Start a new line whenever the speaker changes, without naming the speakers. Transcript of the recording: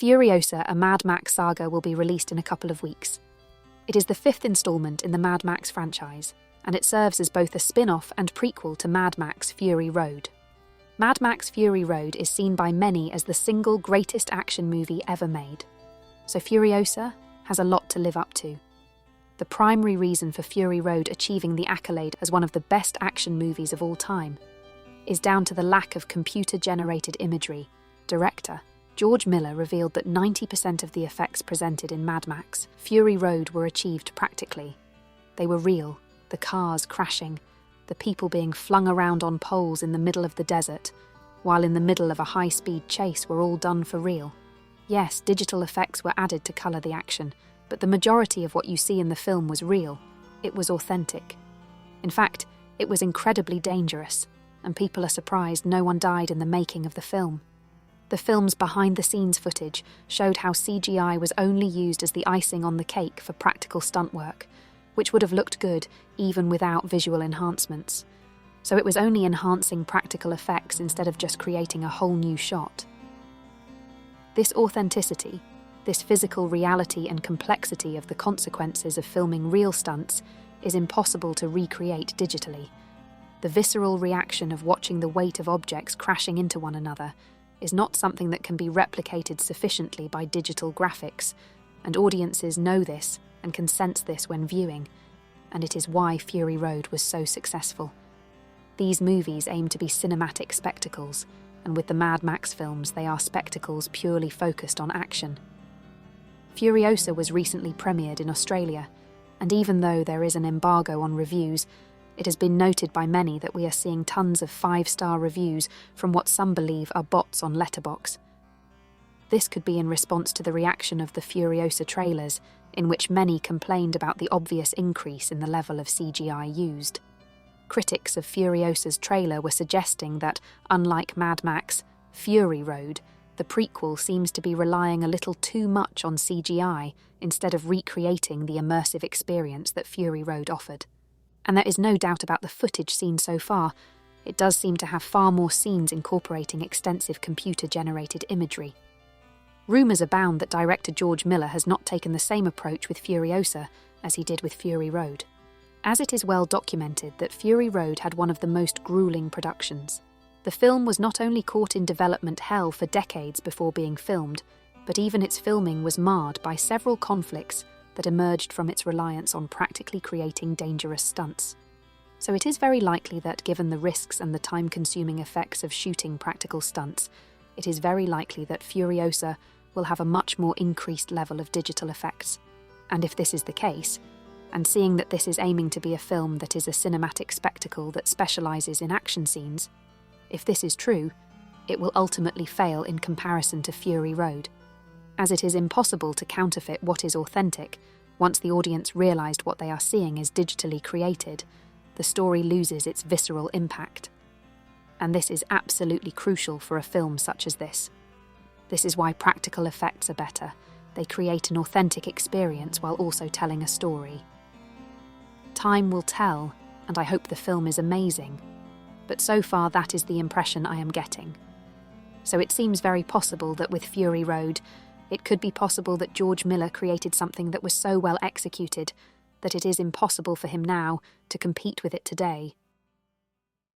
Furiosa, a Mad Max saga, will be released in a couple of weeks. It is the 5th installment in the Mad Max franchise, and it serves as both a spin-off and prequel to Mad Max Fury Road. Mad Max Fury Road is seen by many as the single greatest action movie ever made. So Furiosa has a lot to live up to. The primary reason for Fury Road achieving the accolade as one of the best action movies of all time is down to the lack of computer-generated imagery. Director George Miller revealed that 90% of the effects presented in Mad Max Fury Road were achieved practically. They were real, the cars crashing, the people being flung around on poles in the middle of the desert, while in the middle of a high-speed chase were all done for real. Yes, digital effects were added to colour the action, but the majority of what you see in the film was real. It was authentic. In fact, it was incredibly dangerous, and people are surprised no one died in the making of the film. The film's behind-the-scenes footage showed how CGI was only used as the icing on the cake for practical stunt work, which would have looked good even without visual enhancements. So it was only enhancing practical effects instead of just creating a whole new shot. This authenticity, this physical reality and complexity of the consequences of filming real stunts is impossible to recreate digitally. The visceral reaction of watching the weight of objects crashing into one another is not something that can be replicated sufficiently by digital graphics, and audiences know this and can sense this when viewing, and it is why Fury Road was so successful. These movies aim to be cinematic spectacles, and with the Mad Max films, they are spectacles purely focused on action. Furiosa was recently premiered in Australia, and even though there is an embargo on reviews, it has been noted by many that we are seeing tons of 5-star reviews from what some believe are bots on Letterboxd. This could be in response to the reaction of the Furiosa trailers, in which many complained about the obvious increase in the level of CGI used. Critics of Furiosa's trailer were suggesting that, unlike Mad Max Fury Road, the prequel seems to be relying a little too much on CGI instead of recreating the immersive experience that Fury Road offered. And there is no doubt about the footage seen so far. It does seem to have far more scenes incorporating extensive computer-generated imagery. Rumours abound that director George Miller has not taken the same approach with Furiosa as he did with Fury Road, as it is well documented that Fury Road had one of the most gruelling productions. The film was not only caught in development hell for decades before being filmed, but even its filming was marred by several conflicts that emerged from its reliance on practically creating dangerous stunts. So it is very likely that, given the risks and the time-consuming effects of shooting practical stunts, it is very likely that Furiosa will have a much more increased level of digital effects. And if this is the case, and seeing that this is aiming to be a film that is a cinematic spectacle that specialises in action scenes, if this is true, it will ultimately fail in comparison to Fury Road, as it is impossible to counterfeit what is authentic. Once the audience realised what they are seeing is digitally created, the story loses its visceral impact. And this is absolutely crucial for a film such as this. This is why practical effects are better. They create an authentic experience while also telling a story. Time will tell, and I hope the film is amazing, but so far that is the impression I am getting. So it seems very possible that with Fury Road, it could be possible that George Miller created something that was so well executed that it is impossible for him now to compete with it today.